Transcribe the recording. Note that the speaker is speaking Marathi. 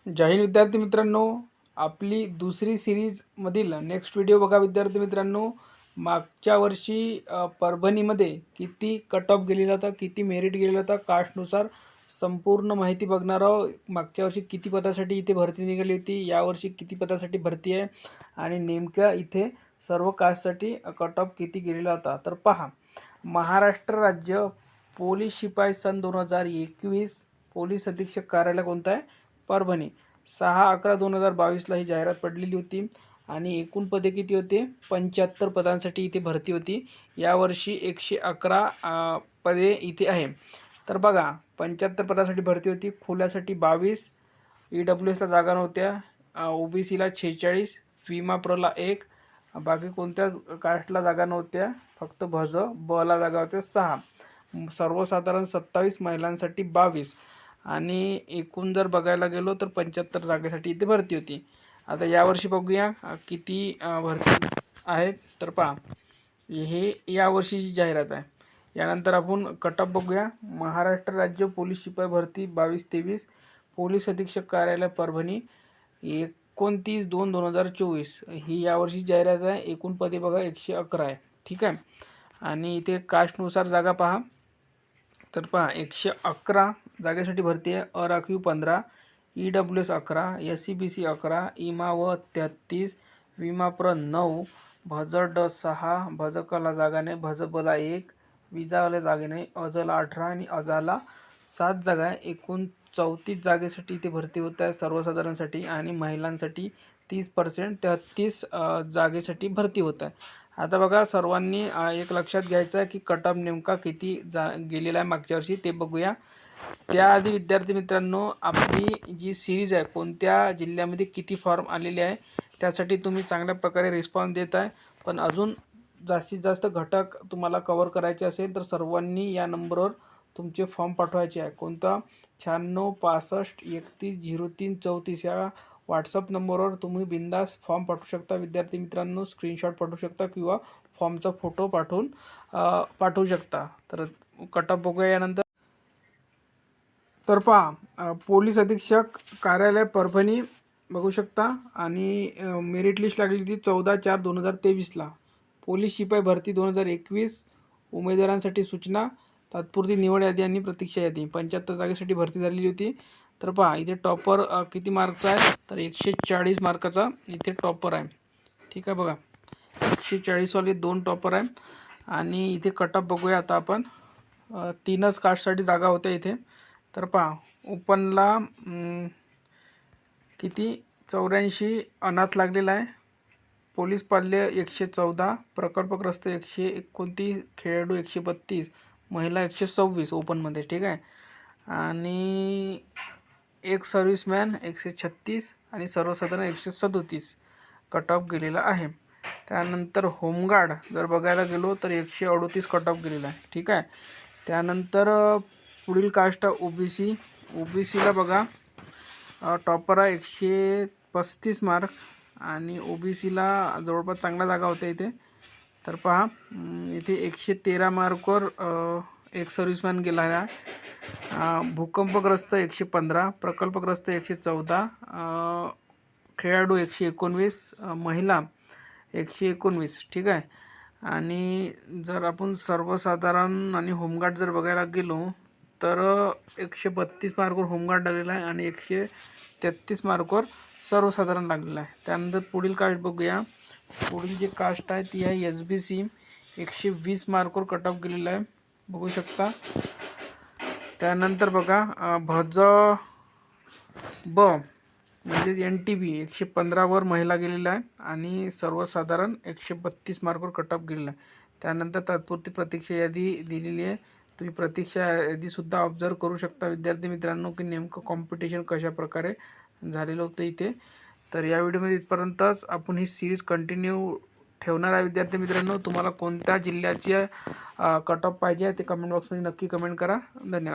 जय हिंद विद्यार्थी मित्रांनो, आपली दुसरी सीरीजमधील नेक्स्ट व्हिडिओ बघा विद्यार्थी मित्रांनो. मागच्या वर्षी परभणीमध्ये किती कट ऑफ गेलेला होता, किती मेरिट गेलेला होता कास्टनुसार संपूर्ण माहिती बघणार आहोत. मागच्या वर्षी किती पदासाठी इथे भरती निघाली होती, यावर्षी किती पदासाठी भरती आहे आणि नेमक्या इथे सर्व कास्टसाठी कट ऑफ किती गेलेला होता. तर पहा, महाराष्ट्र राज्य पोलीस शिपाई सन 2021 पोलीस अधीक्षक कार्यालय कोणतं आहे? परभणी. 6/11/2022ला ही जाहिरात पडलेली होती आणि एकूण पदे किती होते? 75 पदांसाठी इथे भरती होती. यावर्षी 111 पदे इथे आहे. तर बघा, 75 पदासाठी भरती होती. खुल्यासाठी 22, EWSला जागा नव्हत्या, OBCला 46, विमा प्रोला 1, बाकी कोणत्याच कास्टला जागा नव्हत्या, फक्त भज बला जागा होत्या 6, सर्वसाधारण 27, महिलांसाठी 22 आणि एकूण जर बघायला गेलो तर 75 जागेसाठी इथे भरती होती. आता यावर्षी बघूया किती भरती आहेत. तर पहा, हे यावर्षीची जाहिरात आहे. यानंतर आपण कट ऑफ बघूया. महाराष्ट्र राज्य पोलीस शिपाई भरती 22-23 पोलीस अधीक्षक कार्यालय परभणी 29/2/2024 ही यावर्षी जाहिरात आहे. एकूण पदे बघा 111 आहे. ठीक आहे. आणि इथे कास्टनुसार जागा पहा. तर पहा, 111 जागेसाठी भरती आहे. अराखीव 15, EWS 11, SCBC 11, इमा व 33, विमा प्र 9, भजड 6, भजकला जागा नाही, भजबला 1, विजावाला जागे नाही, अजला 18 आणि अजाला 7 जागा आहे. एकूण 34 जागेसाठी इथे भरती होत आहे सर्वसाधारणसाठी आणि महिलांसाठी 30% 33 जागेसाठी भरती होत आहे. आता बघा, सर्वांनी एक लक्षात घ्यायचं आहे की कट ऑफ नेमका किती गेलेला आहे मागच्या वर्षी ते बघूया. त्याआधी विद्यार्थी मित्रांनो, आपली जी सिरीज आहे कोणत्या जिल्ह्यामध्ये किती फॉर्म आलेले आहे त्यासाठी तुम्ही चांगल्या प्रकारे रिस्पॉन्स देत आहे. पण अजून जास्तीत जास्त घटक तुम्हाला कव्हर करायचे असेल तर सर्वांनी या नंबरवर तुमचे फॉर्म पाठवायचे आहे. कोणता? 9665310334 या व्हॉट्सअप नंबरवर तुम्ही बिंदास फॉर्म पाठवू शकता विद्यार्थी मित्रांनो. स्क्रीनशॉट पाठवू शकता किंवा फॉर्मचा फोटो पाठवू शकता. तर कट ऑफ बघूया यानंतर. तर पहा, पोलीस अधीक्षक कार्यालय परभणी बघू शकता आणि मेरिट लिस्ट लागली होती 14/4/2023ला. पोलीस शिपाई भरती 2021 उमेदवारांसाठी सूचना, तात्पुरती निवड यादी आणि प्रतीक्षा यादी 75 जागेसाठी भरती झालेली होती. तर पहा, इथे टॉपर किती मार्कचा आहे? तर 140 मार्काचा इथे टॉपर आहे. ठीक आहे. बघा, 140 वाले 2 टॉपर आहे. आणि इथे कट ऑफ बघूया आता आपण. 3च कास्टसाठी जागा होत्या इथे. तर पहा, ओपनला किती? 84 अनाथ लागलेला आहे. पोलीस पाल्य 114, प्रकल्पग्रस्त 129, खेळाडू 132, महिला 126 ओपनमध्ये. ठीक आहे. आणि एक सर्व्हिसमॅन 136 आणि सर्वसाधारण 137 कट ऑफ गेलेला आहे. त्यानंतर होमगार्ड जर बघायला गेलो तर 138 कट ऑफ गेलेला आहे. ठीक आहे. त्यानंतर पुढील कास्ट OBCला बघा, टॉपर आहे 135 मार्क आणि OBCला जवळपास चांगल्या जागा होत्या इथे. तर पहा, इथे 113 मार्कवर एक सर्व्हिसमॅन गेला आहे. भूकंपग्रस्त 115, प्रकल्पग्रस्त 114, खेळाडू 119, महिला 119. ठीक आहे. आणि जर आपण सर्वसाधारण आणि होमगार्ड जर बघायला गेलो तर 132 मार्कवर होमगार्ड लागलेला आहे आणि 133 मार्कवर सर्वसाधारण लागलेला आहे. त्यानंतर पुढील कास्ट बघूया. पुढील जी कास्ट आहे ती आहे SBC. 120 मार्कवर कट ऑफ गेलेला आहे, बघू शकता. त्यानंतर बघा, भज ब म्हणजेच NTB 115वर महिला गेलेला आहे आणि सर्वसाधारण 132 मार्कवर कट ऑफ गेलेला आहे. त्यानंतर तात्पुरती प्रतीक्षा यादी दिलेली आहे. तुम्ही प्रतीक्षा यादीसुद्धा ऑब्झर्व करू शकता विद्यार्थी मित्रांनो की नेमकं कॉम्पिटिशन कशा प्रकारे झालेलं होतं इथे. तर या व्हिडिओमध्ये इथपर्यंतच. आपण ही सिरीज कंटिन्यू ठेवणार आहे विद्यार्थी मित्रांनो. तुम्हाला कोणत्या जिल्ह्याची कट ऑफ पाहिजे ते कमेंट बॉक्समध्ये नक्की कमेंट करा. धन्यवाद.